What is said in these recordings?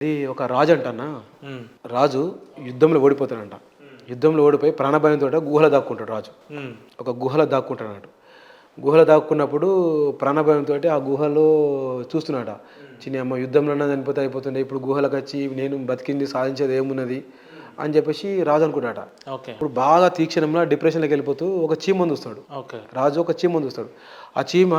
ఇది ఒక రాజు అంటన్నా. హ్మ్. రాజు యుద్ధంలో ఓడిపోతాడంట. యుద్ధంలో ఓడిపోయి ప్రాణభయంతోటి గుహలో దాక్కుంటాడు రాజు. హ్మ్. ఒక గుహలో దాక్కుంటాడన్నట్టు. గుహలో దాక్కున్నప్పుడు ప్రాణభయంతోటి ఆ గుహలో చూస్తున్నాడట. చిన్ని అమ్మ యుద్ధంలోనే చనిపోతే అయిపోతుండే. ఇప్పుడు గుహలకొచ్చి నేను బతికింది సాధించేది ఏమున్నది అని చెప్పేసి రాజు అనుకుంటాడట. ఓకే. ఇప్పుడు బాగా తీక్షణంలో డిప్రెషన్‌లోకి వెళ్ళిపోతూ ఒక చీమను చూస్తాడు. ఓకే. రాజు ఒక చీమను చూస్తాడు. ఆ చీమ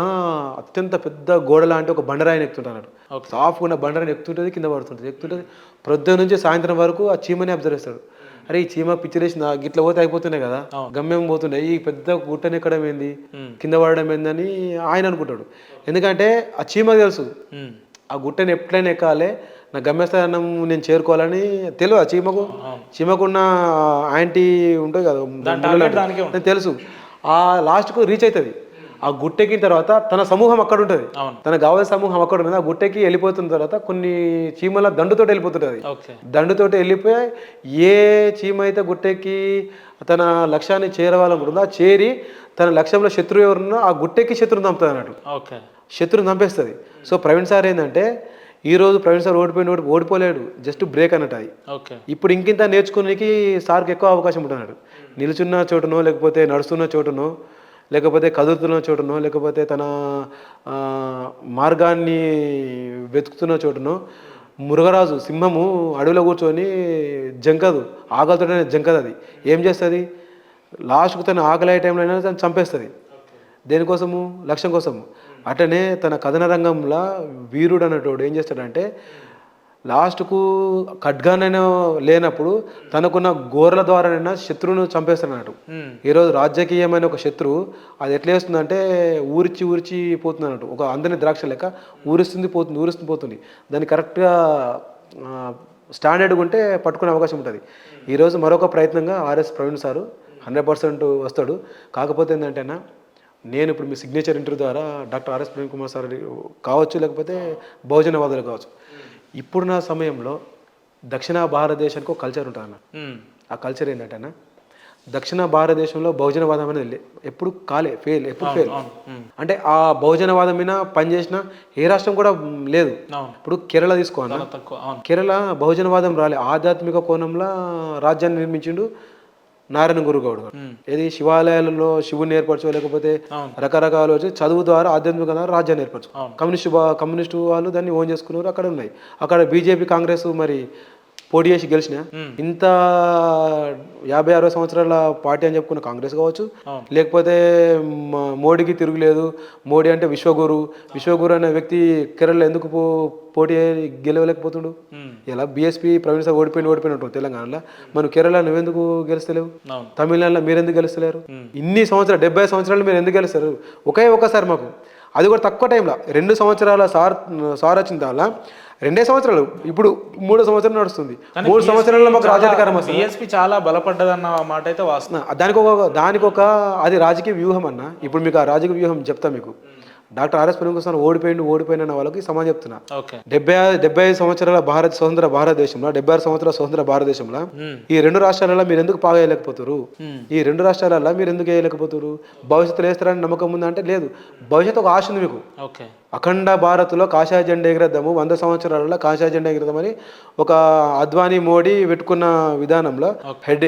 అత్యంత పెద్ద గోడ లాంటి ఒక బండరాయిని ఎక్కుతుంటన్నాడు. ఓకే. సాఫ్ట్‌గా ఉన్న బండరాయిని ఎక్కుతుంటది, కింద పడుతుంటది. ఎక్కుతుంటది. ప్రొద్దున నుంచి సాయంత్రం వరకు ఆ చీమనే అబ్జర్వ్ చేస్తాడు. అరే ఈ చీమ పిచ్చిలేసిందా? గిట్ల పోతే అయిపోతున్నాయి కదా! అవును. గమ్యం పోతుండే. ఈ పెద్ద గుట్టను ఎక్కడం ఏంది? హ్మ్. కింద పడడం ఏందని ఆయన అనుకుంటాడు. ఎందుకంటే ఆ చీమకు తెలుసు. హ్మ్. ఆ గుట్టని ఎట్లైనా ఎక్కాలే, నా గమ్యస్థానం నేను చేరుకోవాలని తెలవదు ఆ చీమకు. అవును. చీమకున్న యాంటీ ఉంటాయి కదా! దాని ముళ్ళు టార్గెట్ లాంటివి. దానికే ఉంటుంది. తెలుసు. ఆ లాస్ట్‌కు రీచ్ అయితది. ఆ గుట్టెక్కిన తర్వాత తన సమూహం అక్కడుంటది. అవును. తనకు కావాల్సిన సమూహం అక్కడున్నది. ఆ గుట్టెక్కి వెళ్ళిపోతున్న తర్వాత కొన్ని చీమల దండుతోటి వెళ్ళిపోతుంటది. ఓకే. దండుతోటి వెళ్ళిపోయి ఏ చీమ అయితే గుట్టెక్కి తన లక్ష్యాన్ని చేరవాలనుకుంటుందో ఆ చేరి తన లక్ష్యంలో శత్రువు ఎవరున్నా ఆ గుట్టెక్కి శత్రువుని చంపుతదన్నట్టు. ఓకే. శత్రువుని చంపేస్తది. సో ప్రవీణ్ సార్ ఏందంటే ఈరోజు ప్రవీణ్ సార్ ఓడిపోలేడు. జస్ట్ బ్రేక్ అన్నట్టు అది. ఓకే. ఇప్పుడు ఇంకింత నేర్చుకోనికి సార్‌కి ఎక్కువ అవకాశం ఉంటదన్నట్టు. నిలుచున్న చోటనో, లేకపోతే నడుస్తున్న చోటనో, లేకపోతే కదులుతున్న చోటనో, లేకపోతే తన మార్గాన్ని వెతుకుతున్న చోటనో, మృగరాజు సింహము అడవిలో కూర్చొని జంకదు. ఆకలితోనే జంకదది. ఏం చేస్తది? లాస్ట్‌కు తన ఆకలయ్యే టైంలో అయినా తను చంపేస్తది. దేనికోసము? లక్ష్యం కోసము. అట్లనే తన కథన రంగంలో వీరుడు అనేటోడు ఏం చేస్తాడంటే లాస్ట్‌కు ఖడ్గానైనా లేనప్పుడు తనకున్న గోర్ల ద్వారానైనా శత్రువును చంపేస్తాడన్నట్టు. హ్మ్. ఈరోజు రాజకీయమైన ఒక శత్రువు అది ఎట్లా చేస్తుందంటే ఊరిచ్చి ఊరిచి పోతుందన్నట్టు. ఒక అందని ద్రాక్ష లెక్క ఊరిస్తుంది పోతుంది. దాన్ని కరెక్ట్‌గా స్టాండర్డ్‌గా ఉంటే పట్టుకునే అవకాశం ఉంటది. ఈరోజు మరొక ప్రయత్నంగా ఆర్ఎస్ ప్రవీణ్ సారు 100% వస్తాడు. కాకపోతే ఏందంటే అన్న నేను ఇప్పుడు మీ సిగ్నేచర్ ఇంటర్వ్యూ ద్వారా doctor RS Praveen Kumar sir కావచ్చు, లేకపోతే బహుజనవాదులు కావచ్చు. ఇప్పుడున్న సమయంలో దక్షిణ భారతదేశానికి ఒక కల్చర్ ఉంటుందన్న. హ్మ్. ఆ కల్చర్ ఏంటంటే అన్న దక్షిణ భారతదేశంలో బహుజనవాదం అనేది ఎప్పుడు ఎప్పుడు అవును. ఫెయిల్. అవును. హ్మ్. అంటే ఆ బహుజనవాదం మీద పనిచేసిన ఏ రాష్ట్రం కూడా లేదు. అవును. ఇప్పుడు కేరళ తీసుకో అన్న. చాలా తక్కువ. అవును. కేరళ బహుజనవాదం రాలే. ఆధ్యాత్మిక కోణంలో రాజ్యాన్ని నిర్మించిండు నారాయణ గురుగౌడ్ గారు. హ్మ్. ఏది శివాలయాలలో శివుని ఏర్పరచో, లేకపోతే అవును. రకరకాలు వచ్చి చదువు ద్వారా ఆధ్యాత్మిక ద్వారా రాజ్యాన్ని ఏర్పరచు. అవును. కమ్యూనిస్టు వాళ్ళు దాన్ని ఓన్ చేసుకున్నారు. అక్కడ ఉన్నాయి. అక్కడ బీజేపీ కాంగ్రెస్ మరి పోటీ చేసి గెలిచిన హ్మ్. ఇంత 50-60 సంవత్సరాల పార్టీ అని చెప్పుకున్న కాంగ్రెస్ కావచ్చు, అవును. లేకపోతే మోడీకి తిరుగులేదు. మోడీ అంటే విశ్వగురు అనే వ్యక్తి కేరళలో ఎందుకు పోటీ గెలవలేకపోతుండు? హ్మ్. ఇలా బీఎస్పీ ప్రవీణ్ సార్ ఓడిపోయినట్టు తెలంగాణలో. మనం కేరళ నువ్వెందుకు గెలుస్తలేవు? అవును. తమిళనాడులో మీరెందుకు గెలుస్తలేరు? హ్మ్. ఇన్ని సంవత్సరాలు 70 సంవత్సరాలు మీరు ఎందుకు గెలుస్తారు? ఒక్కసారి మాకు అది కూడా తక్కువ టైంలో 2 సంవత్సరాల సార్ వచ్చిన దానిలో 2 సంవత్సరాలు ఇప్పుడు 3 సంవత్సరాలు నడుస్తుంది. కానీ 3 సంవత్సరాల్లో మాకు రాజ్యాధికారం వస్తుంది. బీఎస్పీ చాలా బలపడ్డదన్న మాట అయితే వాస్తవం. దానికొక అది రాజకీయ వ్యూహం అన్న. ఇప్పుడు మీకు ఆ రాజకీయ వ్యూహం చెప్తా మీకు. డాక్టర్ ఆర్ఎస్ ప్రవీణ్ కుమార్ ఓడిపోయిన వాళ్ళకి సమాధానం చెప్తున్నా. ఓకే. 75 సంవత్సరాల స్వతంత్ర భారతదేశంలో 76 సంవత్సరాల స్వతంత్ర భారతదేశంలో హ్మ్. ఈ 2 రాష్ట్రాలలో మీరు ఎందుకు పాగేయలేకపోతున్నారు? హ్మ్. ఈ 2 రాష్ట్రాలలో మీరు ఎందుకు వేయలేకపోతున్నారు? భవిష్యత్తులో వేస్తారని నమ్మకం ఉందా అంటే లేదు. భవిష్యత్తు ఒక ఆశ ఉంది మీకు. ఓకే. అఖండ భారత్లో కాషాయ జెండా ఎగరేద్దాము, 100 సంవత్సరాలలో కాషాయ జెండా ఎగరేద్దామని ఒక అద్వానీ మోడీ పెట్టుకున్న విధానంలో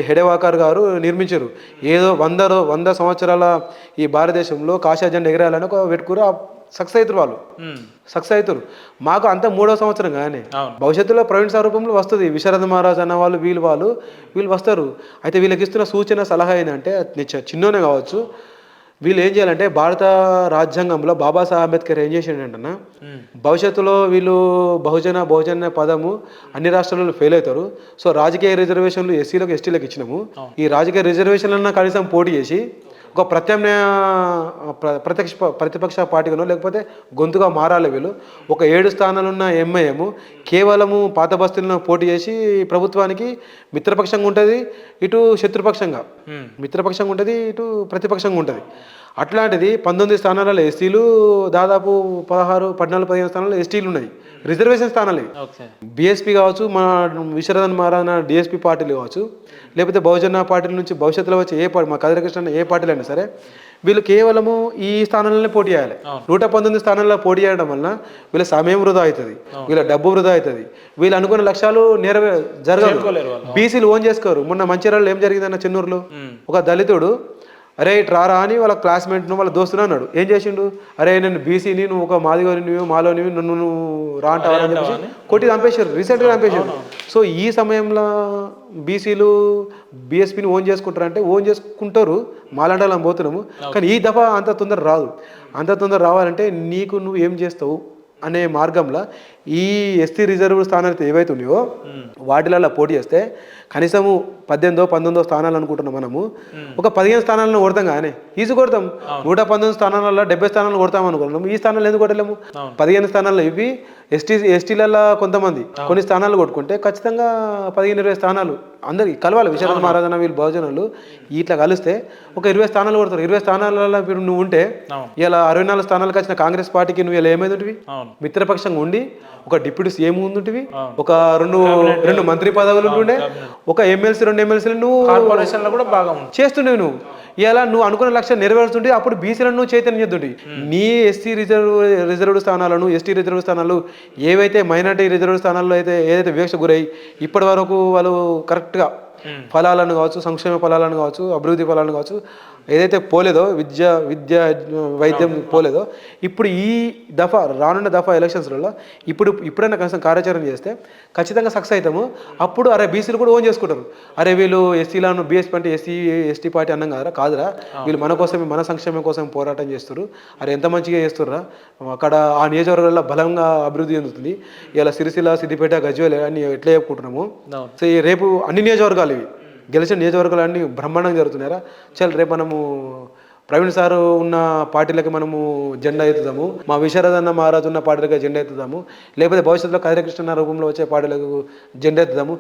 హెడేవాకర్ గారు నిర్మించారు. ఏదో 100 సంవత్సరాల ఈ భారతదేశంలో కాషాయ జెండా ఎగరేయాలని ఒక పెట్టుకురు. సక్సెస్ అవుతారు వాళ్ళు. హ్మ్. సక్సెస్ అవుతారు. మాకు అంత 3వ సంవత్సరం కానీ అవును. భవిష్యత్తులో ప్రవీణ్ సార్ రూపంలో వస్తుంది. విశారద మహారాజ్ అన్న వాళ్ళు వీళ్ళు వస్తారు. అయితే వీళ్ళకి ఇస్తున్న సూచన సలహా ఏంటంటే చిన్నోనే కావచ్చు, వీళ్ళు ఏం చేయాలంటే భారత రాజ్యాంగంలో బాబాసాహెబ్ అంబేద్కర్ ఏం చేసిండంటన్నా హ్మ్. భవిష్యత్తులో వీళ్ళు బహుజన పదము అన్ని రాష్ట్రాలలో ఫెయిల్ అవుతారు. సో రాజకీయ రిజర్వేషన్లు ఎస్సీలకు ఎస్టీలకు ఇచ్చినాము. ఈ రాజకీయ రిజర్వేషన్లన్నా కనీసం పోటీ చేసి ఒక ప్రతిపక్ష పార్టీగానో లేకపోతే గొంతుగా మారాలి వీళ్ళు. ఒక 7 స్థానాలున్న ఎంఐఎం కేవలము పాత బస్తీలను పోటీ చేసి ప్రభుత్వానికి మిత్రపక్షంగా ఉంటుంది, ఇటు శత్రుపక్షంగా. హ్మ్. మిత్రపక్షంగా ఉంటుంది, ఇటు ప్రతిపక్షంగా ఉంటుంది. అట్లాంటిది 19 స్థానాలలో ఎస్సీలు, దాదాపు 14-15 స్థానాల్లో ఎస్టీలు ఉన్నాయి. రిజర్వేషన్ స్థానాలు ఇవి. ఓకే. బీఎస్పీ కావచ్చు, మన విశ్వనాథన్ మహారాణ డిఎస్పీ పార్టీలు కావచ్చు, లేకపోతే బహుజన పార్టీల నుంచి భవిష్యత్తులో వచ్చే ఏ పార్టీ, మా కదిరకృష్ణ ఏ పార్టీలు అయినా సరే వీళ్ళు కేవలము ఈ స్థానాలనే పోటీ చేయాలి. 119 స్థానాల్లో పోటీ చేయడం వలన వీళ్ళ సమయం వృధా అవుతుంది, వీళ్ళ డబ్బు వృధా అవుతుంది, వీళ్ళు అనుకున్న లక్ష్యాలు జరగదు. బీసీలు ఓన్ చేసుకోరు. మొన్న మంచిర్యాలలో ఏం జరిగిందన్న చెన్నూరులో ఒక దళితుడు అరే ఇటు రారా అని వాళ్ళ క్లాస్మేట్ను వాళ్ళ దోస్తును అన్నాడు. ఏం చేసిండు, అరే నేను బీసీని, నువ్వు ఒక మాదిగోనివి మాలోనివి, నన్ను నువ్వు రా అంటావని చెప్పేసి కొట్టి చంపేశారు, రీసెంట్గా చంపేశారు. సో ఈ సమయంలో బీసీలు బీఎస్పీని ఓన్ చేసుకుంటారంటే ఓన్ చేసుకుంటారు, మాలాంటి వాళ్ళని పోతున్నాము. కానీ ఈ దఫా అంత తొందర రాదు. అంత తొందర రావాలంటే నీకు నువ్వు ఏం చేస్తావు అనే మార్గంలో ఈ ఎస్టీ రిజర్వ్ స్థానాలు ఏవైతే ఉన్నాయో వాటిలలో పోటీ చేస్తే కనీసము 18-19 స్థానాలు అనుకుంటున్నాం మనము. ఒక 15 స్థానాలను కొడతాం కానీ ఈజీ కొడతాం. 119 స్థానాలలో 70 స్థానాలు కొడతాం అనుకున్నాము. ఈ స్థానాలు ఎందుకు కొట్టలేము? 15 స్థానాల్లో ఇవి ఎస్టీలలో కొంతమంది కొన్ని స్థానాలు కొట్టుకుంటే ఖచ్చితంగా 15-20 స్థానాలు అందరికి కలవాలి. విశ్వనాథ మహారాజన వీళ్ళు బహుజనులు ఇట్లా కలిస్తే ఒక 20 స్థానాలు కొడతారు. 20 స్థానాలలో నువ్వు ఉంటే ఇలా 64 స్థానాలకు వచ్చిన కాంగ్రెస్ పార్టీకి నువ్వు ఇలా ఏమైంది ఉంటివి? మిత్రపక్షంగా ఉండి ఒక డిప్యూటీ సీఎం ఉంటుంటివి, ఒక రెండు మంత్రి పదవులు ఉంటుండే, ఒక ఎమ్మెల్సీ 2 ఎమ్మెల్సీలు నువ్వు కార్పొరేషన్లో కూడా బాగా చేస్తుండేవి. నువ్వు ఇలా నువ్వు అనుకున్న లక్ష్యం నెరవేరుతుంటే అప్పుడు బీసీలను నువ్వు చైతన్యం చేస్తుంటే నీ ఎస్సీ రిజర్వ్డ్ స్థానాలను, ఎస్టీ రిజర్వ్ స్థానాలు ఏవైతే మైనార్టీ రిజర్వ్ స్థానాల్లో అయితే ఏదైతే వివక్ష గురై ఇప్పటి వరకు వాళ్ళు కరెక్ట్గా ఫలాలను కావచ్చు, సంక్షేమ ఫలాలను కావచ్చు, అభివృద్ధి ఫలాలను కావచ్చు ఏదైతే పోలేదో, విద్య వైద్యం పోలేదో, ఇప్పుడు ఈ దఫా రానున్న దఫా ఎలక్షన్స్లలో ఇప్పుడైనా కనీసం కార్యాచరణ చేస్తే ఖచ్చితంగా సక్సెస్ అవుతాము. అప్పుడు అరే బీసీలు కూడా ఓన్ చేసుకుంటారు. అరే వీళ్ళు ఎస్సీలను బీఎస్పీ అంటే ఎస్టీ పార్టీ అన్నాం కాదురా, వీళ్ళు మన కోసమే మన సంక్షేమం కోసం పోరాటం చేస్తారు, అరే ఎంత మంచిగా చేస్తుర్రా, అక్కడ ఆ నియోజకవర్గాల్లో బలంగా అభివృద్ధి చెందుతుంది. ఇలా సిరిసిల్ల, సిద్దిపేట, గజ్వేల్ అని ఎట్లా చెప్పుకుంటున్నాము. సో రేపు అన్ని నియోజకవర్గాలు ఇవి గెలిచిన నియోజకవర్గాలు అన్నీ బ్రహ్మాండంగా జరుగుతున్నారా. చల్ రేపు మనము ప్రవీణ్ సారు ఉన్న పార్టీలకి మనము జెండా ఎత్తుదాము, మా విశారదన్న మహారాజు ఉన్న పార్టీలకి జెండా ఎత్తుదాము, లేకపోతే భవిష్యత్తులో కదిరకృష్ణ రూపంలో వచ్చే పార్టీలకు జెండా ఎత్తుదాము.